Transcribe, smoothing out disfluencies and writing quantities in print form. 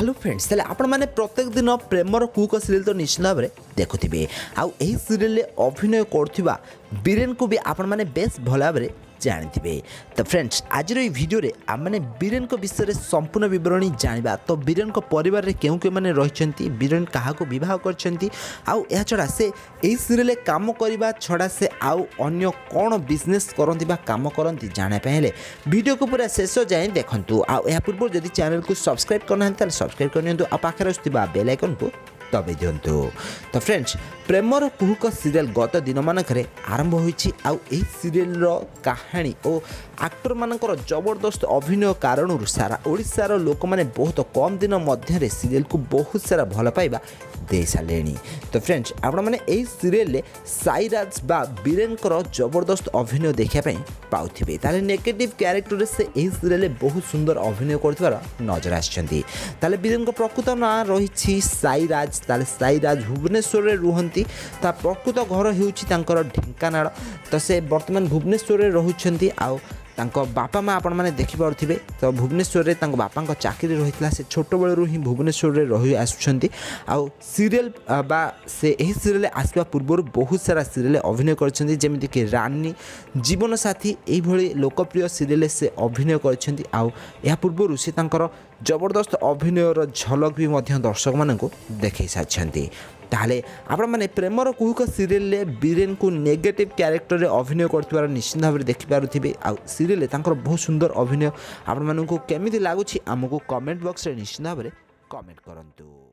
Hello friends तेल आपण मैंने प्रत्येक दिन प्रेमर कुक सीरियल तो निश्चित भाव में देखुवे आउ सीरियल अभिनय कर बीरेन को भी आपण मैंने बेस भल भाव में जानी तो फ्रेंड्स आज भिडियो आम बीरेन विषय में संपूर्ण बरणी जाना तो बीरेन परिवार में क्यों क्यों मैंने रही बीरेन क्या बह कर छड़ा से यही सीरियल कम करने छड़ा से आउ अन्य कौन बिजनेस करती काम करती जानापी वीडियो को पूरा शेष जाए देखूँ आ पूर्व जब चैनल को सब्सक्राइब करना सब्सक्राइब करनी पाखे आसुवा बेल आइकन को दबाई दिंतु। तो फ्रेंड्स प्रेमर कुहुक सीरियल गत दिन मानक आरंभ होइछि आउ एही सीरियल कहानी और एक्टर मानकर जबरदस्त अभिनय कारण सारा ओडिशार लोक मैंने बहुत कम दिन मध्य सीरियल को बहुत सारा भल पाइबा दे सारे। तो फ्रेंड्स आपण मैंने एही सीरियल साईराज बा बीरेन जबरदस्त अभिनय देखापी पाउथिबे ताले नेगेटिव कैरेक्टर से एही सीरियल बहुत सुंदर अभिनय करथिबार नजर आछंती। ताले बीरेन प्रकृत ना रही साईराज ताले साईराज भुवनेश्वर में रुहंती ता प्रकृत घर होउछि तांकर ढेंकानाळ तो से वर्तमान भुवनेश्वर में रहुछंती आउ तांको बापा माँ आपण मैंने देखिपे तो भुवनेश्वर में तांको बापा चाकरी रही से छोट बेलू ही भुवनेश्वर में रही आसुछंती आउ सीरियल बा से यही सीरियल आसवा पूर्व बहुत सारा सीरियल अभिनय करछंती जेमिति कि रानी जीवन साथी यही लोकप्रिय सीरियल से अभिनय करछंती आउ या पूर्व से तांकर जबरदस्त अभिनयर झलक भी मध्य दर्शक मानक देखै साछंती। ताहले आपण माने प्रेमर कुहुक सीरियल बीरेन को नेगेटिव कैरेक्टर अभिनय करथिबार निश्चित भाव में देखि पारुथिबे आ सीरियल तांकर बहुत सुंदर अभिनय आपण मानकु केमिति लागुछि हमकु कमेंट बॉक्स रे निश्चित भाव में कमेंट करंतु।